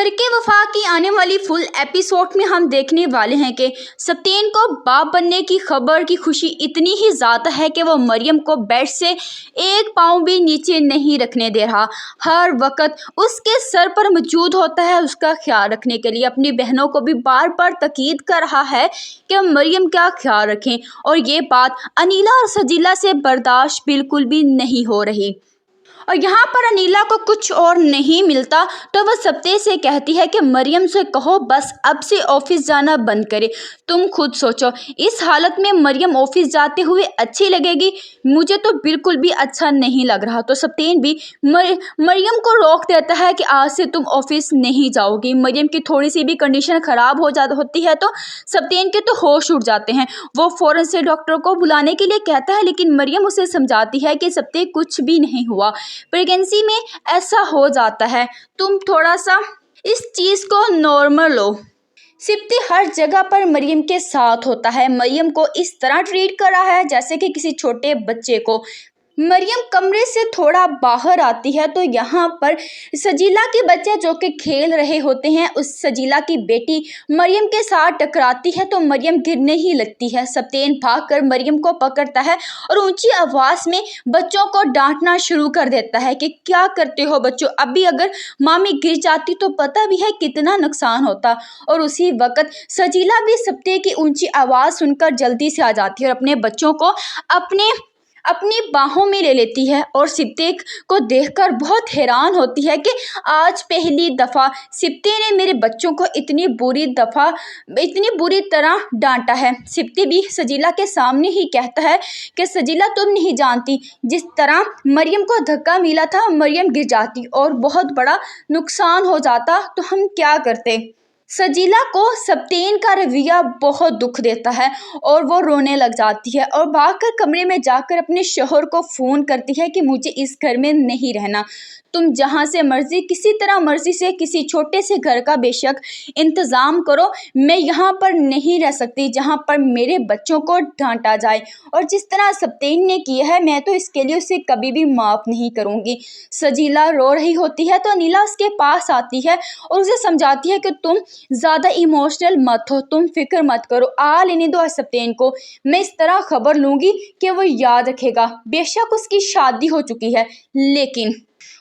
करके वफा की आने वाली फुल एपिसोड में हम देखने वाले हैं कि सत्येन को बाप बनने की खबर की खुशी इतनी ही ज़्यादा है कि वो मरियम को बेड से एक पाँव भी नीचे नहीं रखने दे रहा। हर वक्त उसके सर पर मौजूद होता है उसका ख्याल रखने के लिए। अपनी बहनों को भी बार बार ताकीद कर रहा है कि मरियम का ख्याल रखें, और ये बात अनीला और सजीला से बर्दाश्त बिल्कुल भी नहीं हो रही। और यहाँ पर अनीला को कुछ और नहीं मिलता तो वह सत्य से कहती है कि मरियम से कहो बस अब से ऑफिस जाना बंद करे। तुम खुद सोचो, इस हालत में मरियम ऑफिस जाते हुए अच्छी लगेगी? मुझे तो बिल्कुल भी अच्छा नहीं लग रहा। तो सत्येन भी मरियम को रोक देता है कि आज से तुम ऑफिस नहीं जाओगी। मरियम की थोड़ी सी भी कंडीशन ख़राब होती है तो सत्येन के तो होश उड़ जाते हैं। वो फ़ौरन से डॉक्टर को बुलाने के लिए कहता है, लेकिन मरियम उसे समझाती है कि सत्य कुछ भी नहीं हुआ, प्रेगनेंसी में ऐसा हो जाता है, तुम थोड़ा सा इस चीज़ को नॉर्मल लो। सिप्ती हर जगह पर मरियम के साथ होता है, मरियम को इस तरह ट्रीट कर रहा है जैसे कि किसी छोटे बच्चे को। मरियम कमरे से थोड़ा बाहर आती है तो यहाँ पर सजीला के बच्चे जो कि खेल रहे होते हैं, उस सजीला की बेटी मरियम के साथ टकराती है तो मरियम गिरने ही लगती है। सत्येन भागकर मरियम को पकड़ता है और ऊंची आवाज़ में बच्चों को डांटना शुरू कर देता है कि क्या करते हो बच्चों, अभी अगर मामी गिर जाती तो पता भी है कितना नुकसान होता। और उसी वक्त सजीला भी सत्य की ऊंची आवाज़ सुनकर जल्दी से आ जाती है और अपने बच्चों को अपनी बाहों में ले लेती है। और सिप्ते को देखकर बहुत हैरान होती है कि आज पहली दफ़ा सिप्ते ने मेरे बच्चों को इतनी बुरी तरह डांटा है। सिप्ते भी सजीला के सामने ही कहता है कि सजीला, तुम नहीं जानती, जिस तरह मरियम को धक्का मिला था मरियम गिर जाती और बहुत बड़ा नुकसान हो जाता तो हम क्या करते। सजीला को सत्येन का रवैया बहुत दुख देता है और वो रोने लग जाती है और भागकर कमरे में जाकर अपने शौहर को फ़ोन करती है कि मुझे इस घर में नहीं रहना, तुम जहाँ से मर्जी किसी तरह मर्जी से किसी छोटे से घर का बेशक इंतज़ाम करो, मैं यहाँ पर नहीं रह सकती जहाँ पर मेरे बच्चों को डांटा जाए। और जिस तरह सत्येन ने किया है मैं तो इसके लिए उसे कभी भी माफ़ नहीं करूँगी। सजीला रो रही होती है तो अनीला उसके पास आती है और उसे समझाती है कि तुम ज़्यादा इमोशनल मत हो, तुम फिक्र मत करो, आ लेने दो सत्येन को, मैं इस तरह खबर लूँगी कि वो याद रखेगा। बेशक उसकी शादी हो चुकी है लेकिन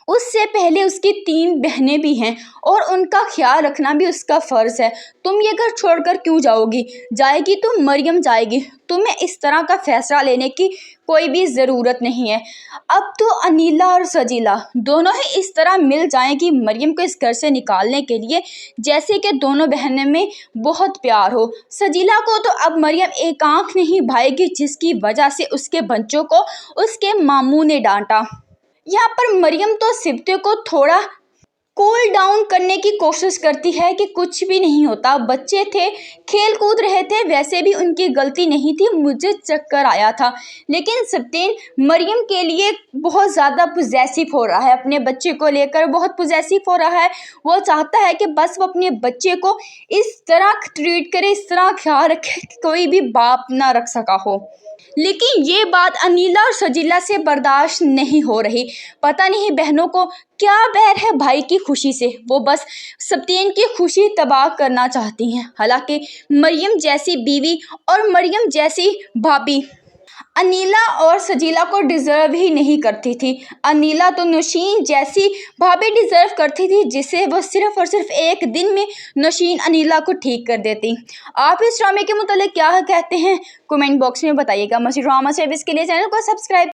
उससे पहले उसकी 3 बहनें भी हैं और उनका ख्याल रखना भी उसका फ़र्ज़ है। तुम ये घर छोड़कर क्यों जाओगी? जाएगी तो मरियम जाएगी, तुम्हें इस तरह का फ़ैसला लेने की कोई भी ज़रूरत नहीं है। अब तो अनीला और सजीला दोनों ही इस तरह मिल जाएंगी मरियम को इस घर से निकालने के लिए जैसे कि दोनों बहनों में बहुत प्यार हो। सजीला को तो अब मरियम एक आँख नहीं भाएगी जिसकी वजह से उसके बच्चों को उसके मामू ने डांटा। यहाँ पर मरियम तो सिप्ते को थोड़ा कूल डाउन करने की कोशिश करती है कि कुछ भी नहीं होता, बच्चे थे, खेल कूद रहे थे, वैसे भी उनकी गलती नहीं थी, मुझे चक्कर आया था। लेकिन सत्येन मरियम के लिए बहुत ज़्यादा पॉजेसिव हो रहा है, अपने बच्चे को लेकर बहुत पॉजेसिव हो रहा है। वो चाहता है कि बस वो अपने बच्चे को इस तरह ट्रीट करे, इस तरह ख्याल रखे कि कोई भी बाप ना रख सका हो। लेकिन ये बात अनीला और सजीला से बर्दाश्त नहीं हो रही। पता नहीं बहनों को क्या बैर है भाई की खुशी से, वो बस सत्येन की खुशी तबाह करना चाहती हैं। हालांकि मरियम जैसी बीवी और मरियम जैसी भाभी अनीला और सजीला को डिज़र्व ही नहीं करती थी। अनीला तो नौशीन जैसी भाभी डिज़र्व करती थी जिसे वो सिर्फ़ और सिर्फ एक दिन में नौशीन अनीला को ठीक कर देती। आप इस ड्रामे के मुतालिक क्या कहते हैं कमेंट बॉक्स में बताइएगा। मज़ीद ड्रामा सर्विस के लिए चैनल को सब्सक्राइब